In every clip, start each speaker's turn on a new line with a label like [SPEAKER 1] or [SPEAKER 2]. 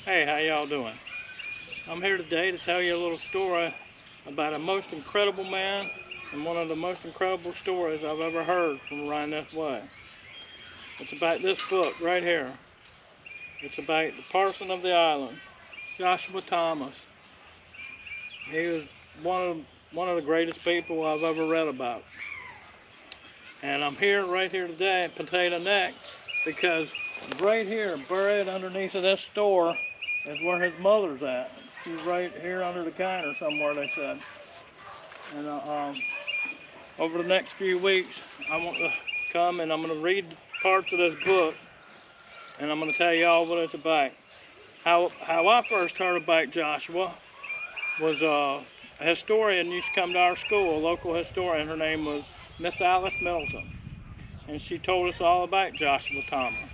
[SPEAKER 1] Hey, how y'all doing? I'm here today to tell you a little story about a most incredible man and one of the most incredible stories I've ever heard from around this way. It's about this book right here. It's about the parson of the island, Joshua Thomas. He was one of the greatest people I've ever read about. And I'm here right here today at Potato Neck because right here, buried underneath of this store, is where his mother's at. She's right here under the counter somewhere, they said. And over the next few weeks, I want to come and I'm going to read parts of this book, and I'm going to tell y'all what it's about. How I first heard about Joshua was a historian used to come to our school, a local historian. Her name was Miss Alice Middleton, and she told us all about Joshua Thomas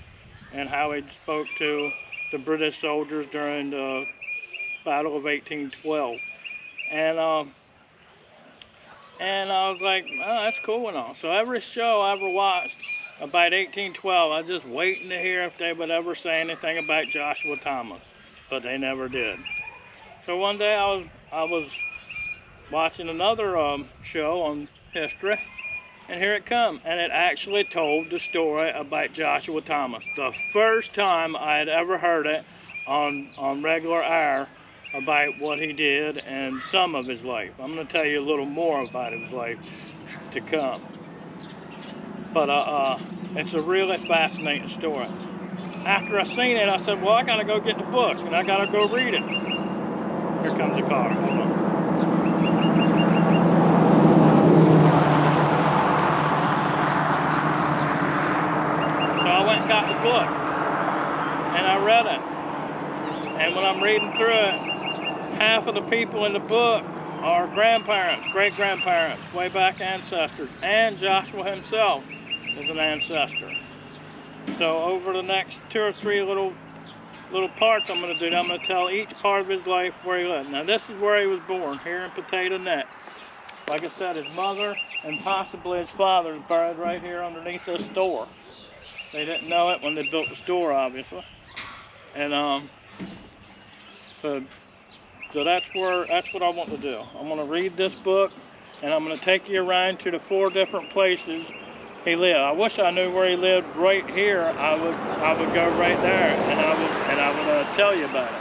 [SPEAKER 1] and how he spoke to the British soldiers during the Battle of 1812. And I was like, oh, that's cool and all. So every show I ever watched about 1812, I was just waiting to hear if they would ever say anything about Joshua Thomas, but they never did. So one day I was watching another show on history, and here it come, and it actually told the story about Joshua Thomas. The first time I had ever heard it on regular air about what he did and some of his life. I'm going to tell you a little more about his life to come. But it's a really fascinating story. After I seen it, I said, well, I got to go get the book, and I got to go read it. Here comes the car. Hold on. So I went and got the book, and I read it. And when I'm reading through it, half of the people in the book are grandparents, great-grandparents, way back ancestors, and Joshua himself is an ancestor. So over the next 2 or 3 little parts I'm going to do, I'm going to tell each part of his life where he lived. Now this is where he was born, here in Potato Neck. Like I said, his mother and possibly his father is buried right here underneath this store. They didn't know it when they built the store, obviously. And so that's what I want to do. I'm going to read this book, and I'm going to take you around to the 4 different places he lived. I wish I knew where he lived right here. I would go right there, and I would tell you about it.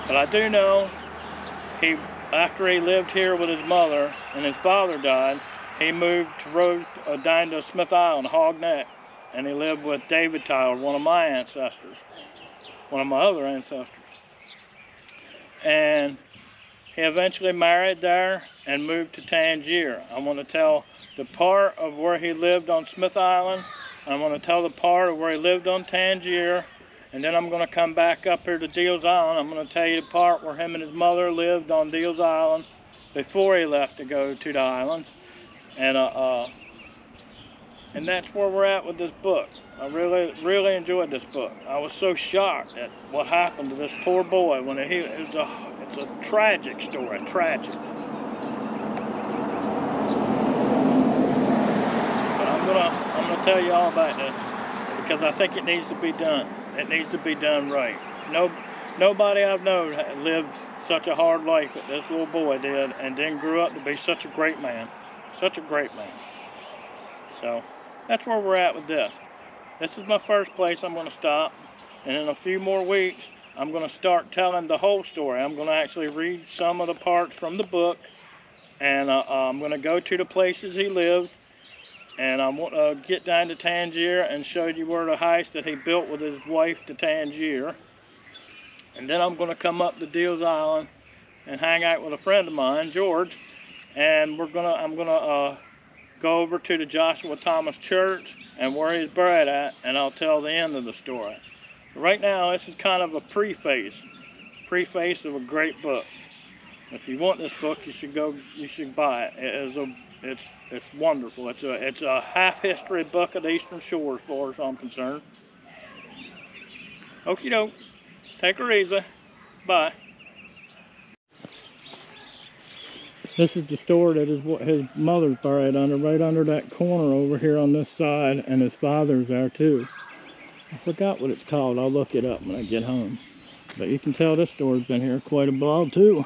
[SPEAKER 1] But I do know after he lived here with his mother and his father died, he moved down to Smith Island, Hog Neck, and he lived with David Tyler, one of my ancestors, one of my other ancestors. And he eventually married there and moved to Tangier. I want to tell the part of where he lived on Smith Island. I'm going to tell the part of where he lived on Tangier. And then I'm going to come back up here to Deals Island. I'm going to tell you the part where him and his mother lived on Deals Island before he left to go to the islands. And that's where we're at with this book. I really enjoyed this book. I was so shocked at what happened to this poor boy when it's a tragic story, tragic. But I'm gonna tell you all about this because I think it needs to be done. It needs to be done right. Nobody I've known lived such a hard life that this little boy did, and then grew up to be such a great man, such a great man. So that's where we're at with this. This is my first place I'm going to stop, and in a few more weeks I'm going to start telling the whole story. I'm going to actually read some of the parts from the book, and I'm going to go to the places he lived, and I want to get down to Tangier and show you where the house that he built with his wife to Tangier. And then I'm going to come up to Deals Island and hang out with a friend of mine, George, and I'm going to go over to the Joshua Thomas Church and where he's buried at, and I'll tell the end of the story. Right now, this is kind of a preface of a great book. If you want this book, you should buy it. It's wonderful. It's a half history book of the Eastern Shore as far as I'm concerned. Okie doke. Take her easy. Bye. This is the store that his mother's buried under, right under that corner over here on this side, and his father's there too. I forgot what it's called. I'll look it up when I get home. But you can tell this store's been here quite a while too.